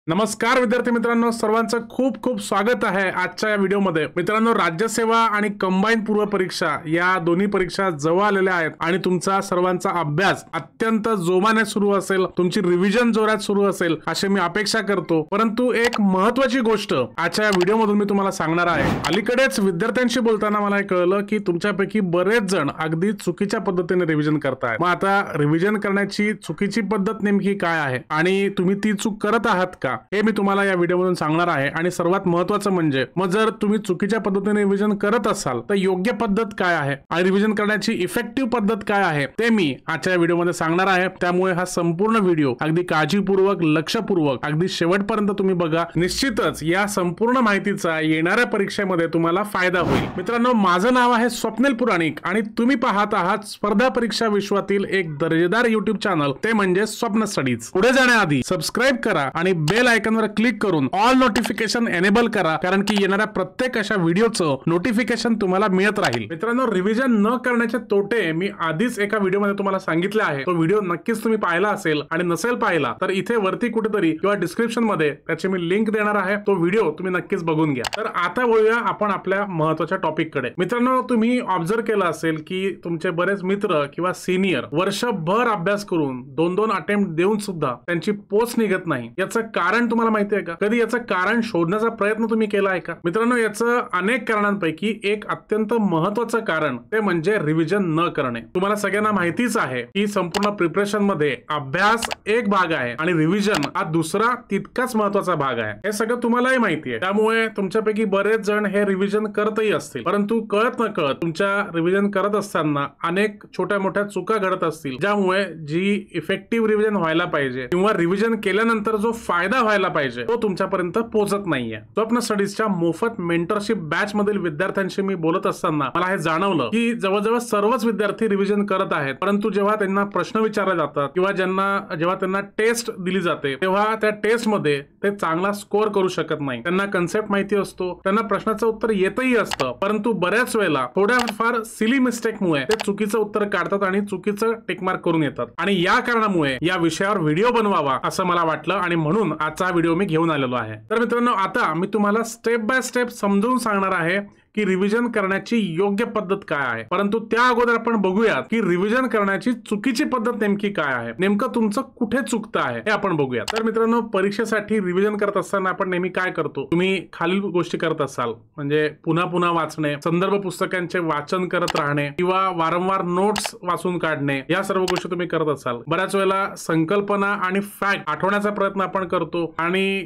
नमस्कार विद्यार्थी मित्रांनो, सर्वांचं खूप खूप स्वागत आहे आजच्या या व्हिडिओमध्ये। मित्रांनो, राज्यसेवा आणि कंबाईन पूर्व परीक्षा या दोन्ही परीक्षा जवळ आलेल्या आहेत आणि तुमचा सर्वांचा अभ्यास अत्यंत जोमाने सुरू असेल, तुमची रिव्हिजन जोरात सुरू असेल अशी मी अपेक्षा करतो। परंतु एक महत्त्वाची गोष्ट आजच्या या व्हिडिओमधून मी तुम्हाला सांगणार आहे। अलीकडेच विद्यार्थ्यांशी बोलताना मला कळलं की तुमच्यापैकी बरेच जण अगदी चुकीच्या पद्धतीने रिव्हिजन करतायत। मग आता रिव्हिजन करण्याची चुकीची पद्धत नेमकी काय आहे आणि तुम्ही ती चूक करत आहात का हे मी तुम्हाला या व्हिडिओमधून सांगणार आहे। आणि सर्वात महत्त्वाचं म्हणजे मग जर तुम्ही चुकीच्या पद्धतीने रिव्हिजन करत असाल तर योग्य पद्धत काय आहे आणि रिव्हिजन करण्याची इफेक्टिव्ह पद्धत काय आहे ते मी आजच्या व्हिडिओमध्ये सांगणार आहे। त्यामुळे हा संपूर्ण व्हिडिओ अगदी काळजीपूर्वक, लक्षपूर्वक अगदी शेवटपर्यंत तुम्ही बघा। निश्चितच या संपूर्ण माहितीचा येणाऱ्या परीक्षेमध्ये तुम्हाला फायदा होईल। मित्रांनो, माझं नाव आहे स्वप्नील पुराणिक आणि तुम्ही पाहत आहात स्पर्धा परीक्षा विश्वातील एक दर्जेदार युट्यूब चॅनल, ते म्हणजे स्वप्न स्टडीज। पुढे जाण्याआधी सबस्क्राइब करा आणि बेल आयकॉनवर क्लिक करून ऑल नोटिफिकेशन एनेबल करा, कारण की येणाऱ्या प्रत्येक अशा व्हिडिओचं नोटिफिकेशन तुम्हाला मिळत राहील। मित्रांनो, रिव्हिजन न करण्याचे तोटे मी आधीच एका व्हिडिओमध्ये तुम्हाला सांगितले आहे। तो व्हिडिओ नक्कीच तुम्ही पाहिला असेल आणि नसेल पाहिला तर इथे वरती कुठेतरी किंवा डिस्क्रिप्शन मध्ये त्याची मी लिंक देणार आहे। तो व्हिडिओ तुम्ही नक्कीच बघून घ्या। तर आता वळूया आपण आपल्या महत्त्वाच्या टॉपिक कडे। मित्रांनो, तुम्ही ऑब्झर्व केलं असेल की तुमचे बरेच मित्र किंवा सिनियर वर्षभर अभ्यास करून दोन दोन अटेम्प्ट देऊन सुद्धा त्यांची पोस्ट निघत नाही। याचं कारण तुम्हाला माहिती आहे का? कधी याचं कारण शोधण्याचा प्रयत्न तुम्ही केला आहे का? मित्रांनो, याचं अनेक कारणांपैकी एक अत्यंत महत्त्वाचं कारण ते म्हणजे रिव्हिजन न करणे। तुम्हाला सगळ्यांना माहितीच आहे की संपूर्ण प्रिपरेशन मध्ये अभ्यास एक भाग आहे आणि रिव्हिजन हा दुसरा तितकाच महत्त्वाचा भाग आहे। हे सगळं तुम्हालाही माहिती आहे। त्यामुळे तुमच्यापैकी बरेच जण हे रिव्हिजन करतही असतील, परंतु कळत न कळत तुमच्या रिव्हिजन करत असताना अनेक छोट्या मोठ्या चुका घडत असतील, ज्यामुळे जी इफेक्टिव्ह रिव्हिजन व्हायला पाहिजे किंवा रिव्हिजन केल्यानंतर जो फायदा व्हायला पाहिजे तो तुमच्यापर्यंत पोहोचत नाहीये। स्वप्न स्टडीजच्या मोफत मेंटरशिप बॅच मधील विद्यार्थ्यांशी मी बोलत असताना मला हे जाणवलं की जवळजवळ सर्वच विद्यार्थी रिव्हिजन करत आहेत, परंतु जेव्हा त्यांना प्रश्न विचारले जातात किंवा जेव्हा त्यांना टेस्ट दिली जाते तेव्हा त्या टेस्ट मध्ये ते चांगला स्कोअर करू शकत नाही। त्यांना कन्सेप्ट माहिती असतो, त्यांना प्रश्नाचं उत्तर येतही असतं, परंतु बऱ्याच वेळेला थोड्याफार सिली मिस्टेकमुळे ते चुकीचं उत्तर काढतात आणि चुकीचं टिकमार्क करून येतात। आणि या कारणामुळे या विषयावर व्हिडिओ बनवावा असं मला वाटलं आणि म्हणून आजचा हा व्हिडिओ मी घेऊन आलेलो आहे। तर मित्रांनो, आता मी तुम्हाला स्टेप बाय स्टेप समजावून सांगणार आहे की रिव्हिजन करण्याची योग्य पद्धत काय आहे। परंतु त्या अगोदर आपण बघूयात की रिव्हिजन करण्याची चुकीची पद्धत नेमकी काय आहे, नेमकं तुमचं कुठे चुकतं आहे हे आपण बघूयात। तर मित्रांनो, परीक्षेसाठी रिव्हिजन करत असताना आपण नेहमी काय करतो? तुम्ही खालील गोष्टी करत असाल, म्हणजे पुन्हा पुन्हा वाचणे, संदर्भ पुस्तकांचे वाचन करत राहणे किंवा वारंवार नोट्स वाचून काढणे, या सर्व गोष्टी तुम्ही करत असाल। बऱ्याच वेळेला संकल्पना आणि फॅक्ट आठवण्याचा प्रयत्न आपण करतो आणि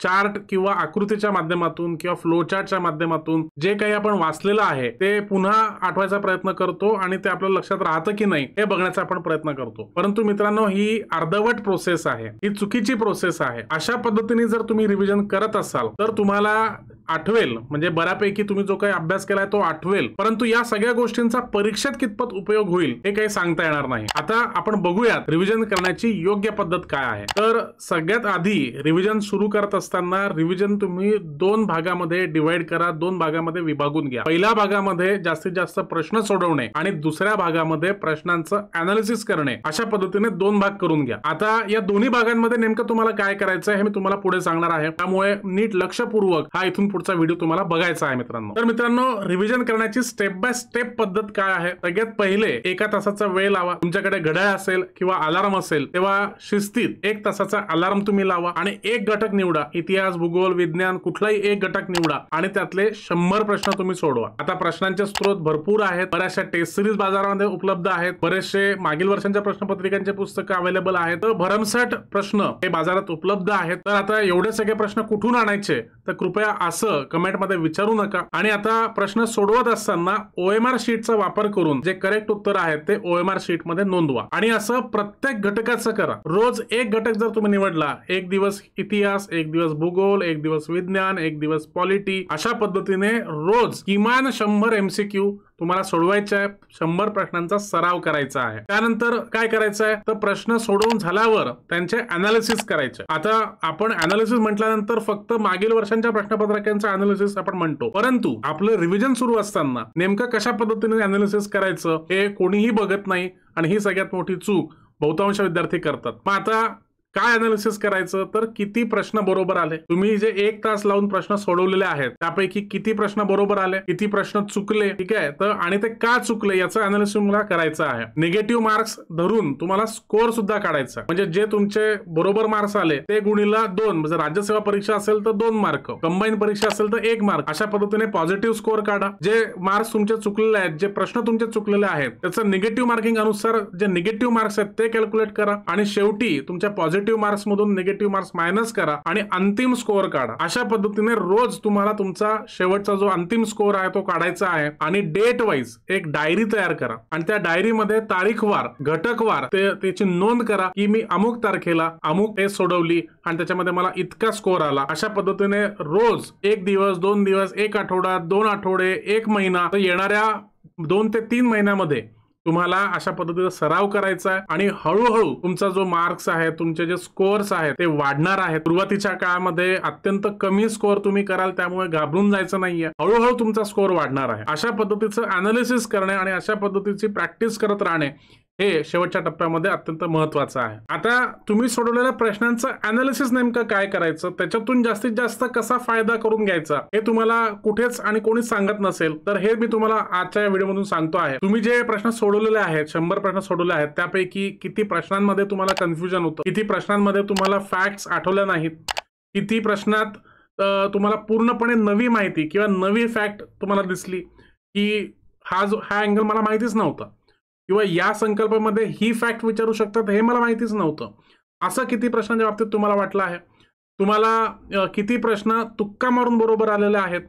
चार्ट किंवा आकृतीच्या माध्यमातून किंवा फ्लो चार्टच्या माध्यमातून जे काही आपण वाचलेलं आहे ते पुन्हा आठवायचा प्रयत्न करतो आणि ते आपल्या लक्षात राहतं की नाही हे बघण्याचा आपण प्रयत्न करतो। परंतु मित्रांनो, ही अर्धवट प्रोसेस आहे, ही चुकीची प्रोसेस आहे। अशा पद्धतीने जर तुम्ही रिव्हिजन करत असाल तर तुम्हाला आठवेल, म्हणजे बऱ्यापैकी तुम्ही जो काही अभ्यास केलाय तो आठवेल, परंतु या सगळ्या गोष्टींचा परीक्षेत कितपत उपयोग होईल हे काही सांगता येणार नाही। आता आपण बघूयात रिव्हिजन करण्याची योग्य पद्धत काय आहे। तर सगळ्यात आधी रिव्हिजन सुरू करत असताना रिव्हिजन तुम्ही दोन भागामध्ये डिवाइड करा, दोन भागामध्ये विभागून घ्या। पहिल्या भागामध्ये जास्तीत जास्त प्रश्न सोडवणे आणि दुसऱ्या भागामध्ये प्रश्नांचं अनालिसिस करणे, अशा पद्धतीने दोन भाग करून घ्या। आता या दोन्ही भागांमध्ये नेमकं तुम्हाला काय करायचं आहे हे मी तुम्हाला पुढे सांगणार आहे, त्यामुळे नीट लक्षपूर्वक हा इथून पुढचा व्हिडिओ तुम्हाला बघायचा आहे। मित्रांनो, तर मित्रांनो, रिव्हिजन करण्याची स्टेप बाय स्टेप पद्धत काय आहे? सगळ्यात पहिले 1 तासाचा वेळ लावा। तुमच्याकडे घड्याळ असेल किंवा अलार्म असेल तेव्हा शिस्तीत 1 तासाचा अलार्म तुम्ही लावा आणि एक घटक निवडा, इतिहास, भूगोल, विज्ञान, कुठलाही एक घटक निवडा आणि त्यातले 100 प्रश्न तुम्ही सोडवा। आता प्रश्नांचे स्रोत भरपूर आहेत, बऱ्याचशा टेस्ट सिरीज बाजारामध्ये उपलब्ध आहेत, बरेचसे मागील वर्षांच्या प्रश्नपत्रिकांचे पुस्तकं अवेलेबल आहेत, तर भरमसाठ प्रश्न हे बाजारात उपलब्ध आहेत। तर आता एवढे सगळे प्रश्न कुठून आणायचे तर कृपया असं कमेंट मध्ये विचारू नका। आणि आता प्रश्न सोडवत असताना OMR शीटचा वापर करून जे करेक्ट उत्तर आहेत ते OMR शीट मध्ये नोंदवा आणि असं प्रत्येक घटकाचं करा। रोज एक घटक जर तुम्ही निवडला, एक दिवस इतिहास, एक दिवस भूगोल, एक दिवस विज्ञान, एक दिवस पॉलिटी, अशा पद्धतीने रोज किमान 100 MCQ तुम्हाला सोडवायचे आहे। 100 प्रश्नांचा सराव करायचा आहे। त्यानंतर काय करायचं आहे तर प्रश्न सोडवून झाल्यावर त्यांचे अनालिसिस करायचे। आता आपण अनालिसिस म्हटल्यानंतर फक्त मागील वर्षांच्या प्रश्नपत्रिकांचं अनालिसिस आपण म्हणतो, परंतु आपलं रिव्हिजन सुरू असताना नेमकं कशा पद्धतीने अनालिसिस करायचं हे कोणीही बघत नाही आणि ही सगळ्यात मोठी चूक बहुतांश विद्यार्थी करतात। मग आता काय अनालिसिस करायचं, तर किती प्रश्न बरोबर आले, तुम्ही जे 1 तास लावून प्रश्न सोडवलेले आहेत त्यापैकी किती प्रश्न बरोबर आले, किती प्रश्न चुकले, ठीक आहे, तर आणि ते का चुकले याचं अनालिसिस मला करायचं आहे. निगेटिव्ह मार्क्स धरून तुम्हाला स्कोर सुद्धा काढायचा, म्हणजे जे तुमचे बरोबर मार्क्स आले ते गुणिला 2, म्हणजे राज्यसेवा परीक्षा असेल तर 2 मार्क, कंबाईन परीक्षा असेल तर 1 मार्क, अशा पद्धतीने पॉझिटिव्ह स्कोर काढा. जे मार्क्स तुमचे चुकलेले आहेत, जे प्रश्न तुमचे चुकलेले आहेत, त्याचं निगेटिव्ह मार्किंग अनुसार जे निगेटिव्ह मार्क्स आहेत ते कॅल्क्युलेट करा आणि शेवटी तुमच्या पॉझिटिव्ह मार्क्स मधून निगेटिव्ह मार्क्स मायनस करा आणि अंतिम स्कोर काढा. अशा पद्धतीने रोज तुम्हाला तुमचा शेवटचा जो अंतिम स्कोर आहे तो काढायचा आहे आणि डेट वाईज एक डायरी तयार करा आणि त्या डायरीमध्ये तारीखवार, घटकवार त्याची नोंद करा की मी अमुक तारखेला अमुक टेस्ट सोडवली आणि त्याच्यामध्ये मला इतका स्कोर आला. अशा पद्धतीने रोज 1 दिवस, 2 दिवस, 1 आठवडा, 2 आठवडे, 1 महिना, तर येणाऱ्या 2 ते 3 महिन्यामध्ये तुम्हाला अशा पद्धतीचा सराव करायचा आहे आणि हळूहळू तुमचा जो मार्क्स आहे, तुमचे जे स्कोअर्स आहेत ते वाढणार आहेत. सुरुवातीच्या काळामध्ये अत्यंत कमी स्कोअर तुम्ही कराल, त्यामुळे घाबरून जायचं नाहीये. हळूहळू तुमचा स्कोअर वाढणार आहे. अशा पद्धतीचं अनालिसिस करणे आणि अशा पद्धतीची प्रॅक्टिस करत राहणे हे शेवटच्या टप्प्यामध्ये अत्यंत महत्वाचं आहे. आता तुम्ही सोडवलेल्या प्रश्नांचं अनालिसिस नेमकं काय करायचं, त्याच्यातून जास्तीत जास्त कसा फायदा करून घ्यायचा हे तुम्हाला कुठेच आणि कोणीच सांगत नसेल, तर हे मी तुम्हाला आजच्या या व्हिडिओमधून सांगतो आहे. तुम्ही जे प्रश्न सोडवलेले आहेत, 100 प्रश्न सोडवले आहेत, त्यापैकी किती प्रश्नांमध्ये तुम्हाला कन्फ्युजन होतं, किती प्रश्नांमध्ये तुम्हाला फॅक्ट्स आठवल्या नाहीत, किती प्रश्नात तुम्हाला पूर्णपणे नवी माहिती किंवा नवी फॅक्ट तुम्हाला दिसली की हा अँगल मला माहितीच नव्हता किंवा या संकल्पामध्ये ही फॅक्ट विचारू शकतात हे मला माहितीच नव्हतं, असं किती प्रश्नांच्या बाबतीत तुम्हाला वाटलं आहे. तुम्हाला किती प्रश्न तुक्का मारून बरोबर आलेले आहेत,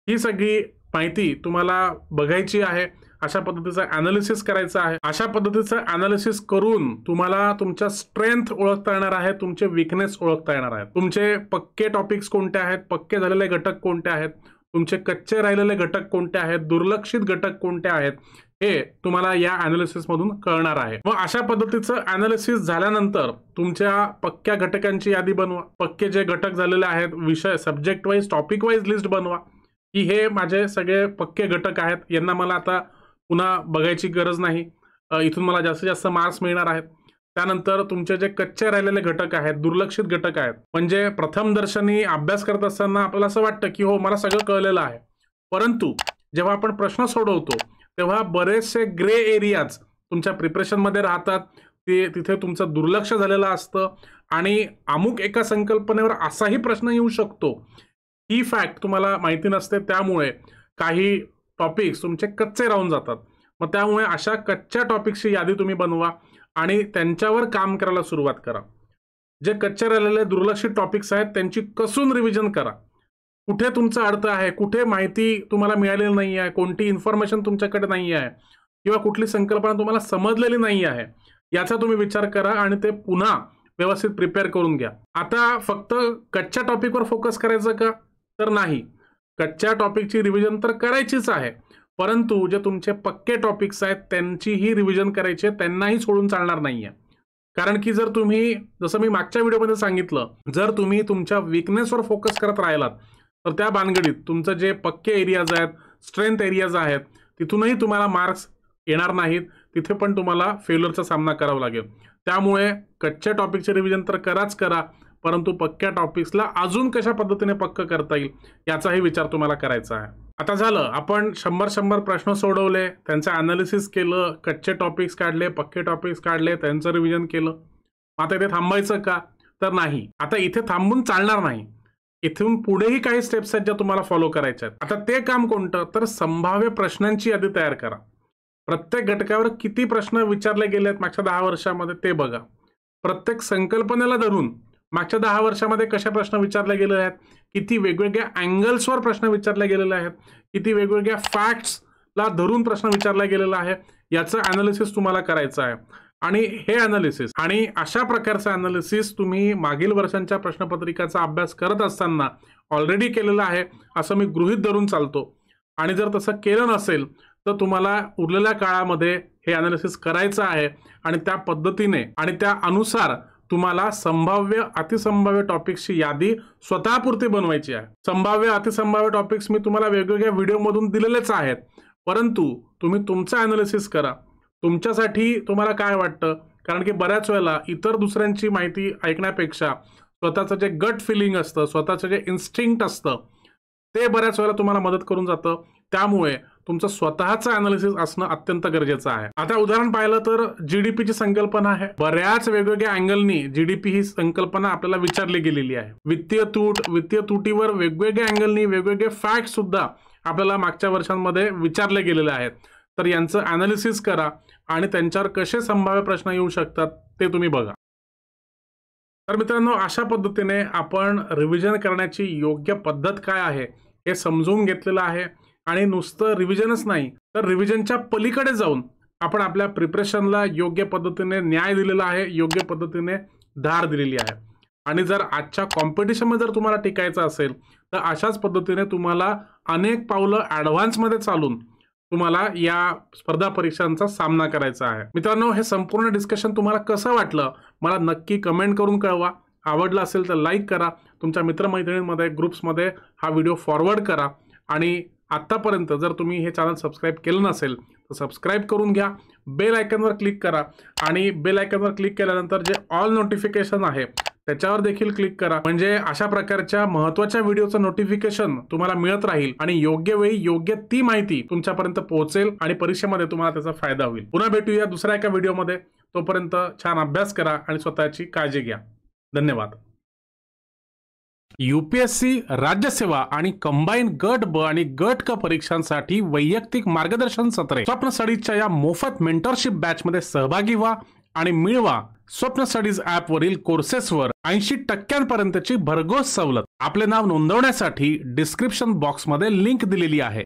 ही सगळी माहिती तुम्हाला बघायची आहे. अशा पद्धतीचं अनालिसिस करायचं आहे. अशा पद्धतीचं अनालिसिस करून तुम्हाला तुमच्या स्ट्रेंथ ओळखता येणार आहे, तुमचे वीकनेस ओळखता येणार आहेत, तुमचे पक्के टॉपिक्स कोणते आहेत, पक्के झालेले घटक कोणते आहेत, तुमचे कच्चे राहिलेले घटक कोणते आहेत, दुर्लक्षित घटक कोणते आहेत, हे तुम्हाला या अनालिसिस मधून कळणार आहे. मग अशा पद्धतीचं अनालिसिस झाल्यानंतर तुमच्या पक्क्या घटकांची यादी बनवा. पक्के जे घटक झालेले आहेत, विषय subject wise, topic wise list बनवा की हे माझे सगळे पक्के घटक आहेत, यांना मला आता पुन्हा बघायची गरज नाही, इथून मला जास्तीत जास्त मार्क्स मिळणार आहेत. त्यानंतर तुमचे जे कच्चे राहिलेले घटक आहेत, दुर्लक्षित घटक आहेत, म्हणजे प्रथम दर्शनी अभ्यास करत असताना आपल्याला असं वाटतं की हो मला सगळं कळलेलं आहे, परंतु जेव्हा आपण प्रश्न सोडवतो तेव्हा बरेचसे ग्रे एरियाज तुमच्या प्रिपरेशनमध्ये राहतात, तिथे तुमचं दुर्लक्ष झालेलं असतं आणि अमुक एका संकल्पनेवर असाही प्रश्न येऊ शकतो, ही फॅक्ट तुम्हाला माहिती नसते. त्यामुळे काही टॉपिक्स तुमचे कच्चे राहून जातात. मग त्यामुळे अशा कच्च्या टॉपिक्सची यादी तुम्ही बनवा आणि त्यांच्यावर काम करायला सुरुवात करा. जे कच्चे राहिलेले दुर्लक्षित टॉपिक्स आहेत त्यांची कसून रिव्हिजन करा. कुठे तुमचा अर्थ आहे, कुठे माहिती तुम्हाला मिळालेली नाही आहे, कोणती इन्फॉर्मेशन तुमच्याकडे नाही आहे किंवा कुठली संकल्पना तुम्हाला समजलेली नाही आहे, याचा तुम्ही विचार करा आणि ते पुन्हा व्यवस्थित प्रिपेअर करून घ्या. आता फक्त कच्च्या टॉपिकवर फोकस करायचं का, तर नाही. कच्च्या टॉपिकची रिव्हिजन तर करायचीच आहे, परंतु जे तुमचे पक्के टॉपिक्स आहेत त्यांचीही रिव्हिजन करायची आहे, त्यांनाही सोडून चालणार नाहीये. कारण की जर तुम्ही, जसं मी मागच्या व्हिडिओमध्ये सांगितलं, जर तुम्ही तुमच्या वीकनेसवर फोकस करत राहिलात तर त्या भानगडीत तुमचं जे पक्के एरियाज आहेत, स्ट्रेंथ एरियाज आहेत, तिथूनही तुम्हाला मार्क्स येणार नाहीत, तिथे पण तुम्हाला फेल्युअरचा सामना करावा लागेल. त्यामुळे कच्च्या टॉपिकचे रिव्हिजन तर कराच करा, परंतु पक्क्या टॉपिक्सला अजून कशा पद्धतीने पक्क करता येईल याचाही विचार तुम्हाला करायचा आहे. आता झालं, आपण 100 प्रश्न सोडवले, त्यांचं अनालिसिस केलं, कच्चे टॉपिक्स काढले, पक्के टॉपिक्स काढले, त्यांचं रिव्हिजन केलं. आता इथे थांबायचं का, तर नाही. आता इथे थांबून चालणार नाही, इथून पुढेही काही स्टेप्स आहेत ज्या तुम्हाला फॉलो करायच्या आहेत. आता ते काम कोणतं, तर संभाव्य प्रश्नांची यादी तयार करा. प्रत्येक घटकावर किती प्रश्न विचारले गेले आहेत मागच्या 10 वर्षामध्ये ते बघा. प्रत्येक संकल्पनेला धरून मागच्या 10 वर्षामध्ये कशा प्रश्न विचारले गेले आहेत, किती वेगवेगळ्या अँगल्सवर प्रश्न विचारले गेलेले आहेत, किती वेगवेगळ्या फॅक्ट्सला धरून प्रश्न विचारला गेलेला आहे, याचं अनालिसिस तुम्हाला करायचं आहे. आणि हे अनालिसिस आणि अशा प्रकारचं अनालिसिस तुम्ही मागील वर्षांच्या प्रश्नपत्रिकाचा अभ्यास करत असताना ऑलरेडी केलेला आहे असं मी गृहीत धरून चालतो. आणि जर तसं केलं नसेल तर तुम्हाला उरलेल्या काळामध्ये हे अनालिसिस करायचं आहे आणि त्या पद्धतीने आणि त्या अनुसार तुम्हाला संभाव्य अतिसंभाव्य टॉपिक्सची यादी स्वतःपुरती बनवायची आहे. संभाव्य अतिसंभाव्य टॉपिक्स मी तुम्हाला वेगवेगळ्या व्हिडिओमधून दिलेलेच आहेत, परंतु तुम्ही तुमचं अनालिसिस करा. तुमच्यासाठी तुम्हाला काय वाटतं, कारण की बऱ्याच वेळेला इतर दुसऱ्यांची माहिती ऐकण्यापेक्षा स्वतःचं जे गट फिलिंग असतं, स्वतःचं जे इन्स्टिंक्ट असतं, ते बऱ्याच वेळेला तुम्हाला मदत करून जातं. त्यामुळे तुमचं स्वतःचं अनालिसिस असणं अत्यंत गरजेचं आहे. आता उदाहरण पाहिलं तर जीडीपीची संकल्पना आहे. बऱ्याच वेगवेगळ्या अँगलनी जीडीपी ही संकल्पना आपल्याला विचारली गेलेली आहे. वित्तीय तुटीवर वेगवेगळ्या अँगलनी वेगवेगळे फॅक्ट सुद्धा आपल्याला मागच्या वर्षांमध्ये विचारले गेलेले आहेत. तर यांचं अनालिसिस करा आणि त्यांच्यावर कसे संभाव्य प्रश्न येऊ शकतात ते तुम्ही बघा. तर मित्रांनो, अशा पद्धतीने आपण रिव्हिजन करण्याची योग्य पद्धत काय आहे हे समजून घेतलेलं आहे. आणि नुसतं रिव्हिजनच नाही, तर रिव्हिजनच्या पलीकडे जाऊन आपण आपल्या प्रिपरेशनला योग्य पद्धतीने न्याय दिलेला आहे, योग्य पद्धतीने धार दिलेली आहे. आणि जर आजच्या कॉम्पिटिशनमध्ये जर तुम्हाला टिकायचं असेल तर अशाच पद्धतीने तुम्हाला अनेक पावलं ॲडव्हान्समध्ये चालून तुम्हाला या स्पर्धा परीक्षांचा सामना करायचा आहे. मित्रांनो, हे संपूर्ण डिस्कशन तुम्हाला कसं वाटलं मला नक्की कमेंट करून कळवा. आवडलं असेल तर लाईक करा, तुमच्या मित्रमैत्रिणींमध्ये ग्रुप्समध्ये हा व्हिडिओ फॉरवर्ड करा. आणि आत्तापर्यंत जर तुम्ही हे चॅनल सबस्क्राईब केलं नसेल तर सबस्क्राईब करून घ्या. बेल आयकॉनवर क्लिक करा आणि बेल आयकॉनवर क्लिक केल्यानंतर जे ऑल नोटिफिकेशन आहे त्याच्यावर देखील क्लिक करा. म्हणजे अशा प्रकारच्या महत्त्वाच्या व्हिडिओचं नोटिफिकेशन तुम्हाला मिळत राहील आणि योग्य वेळी योग्य ती माहिती तुमच्यापर्यंत पोहोचेल आणि परीक्षेमध्ये तुम्हाला त्याचा फायदा होईल. पुन्हा भेटूया दुसऱ्या एका व्हिडिओमध्ये. तोपर्यंत छान अभ्यास करा आणि स्वतःची काळजी घ्या. धन्यवाद. यूपीएससी राज्यसेवा आणि कंबाईन गट ब आणि गट क परीक्षांसाठी वैयक्तिक मार्गदर्शन सत्रे स्वप्न स्टडीजच्या या मोफत मेंटरशिप बॅच मध्ये सहभागी व्हा आणि मिळवा स्वप्न स्टडीज ऍप वरील कोर्सेसवर 80% भरघोस सवलत. आपले नाव नोंदवण्यासाठी डिस्क्रिप्शन बॉक्स मध्ये लिंक दिलेली आहे.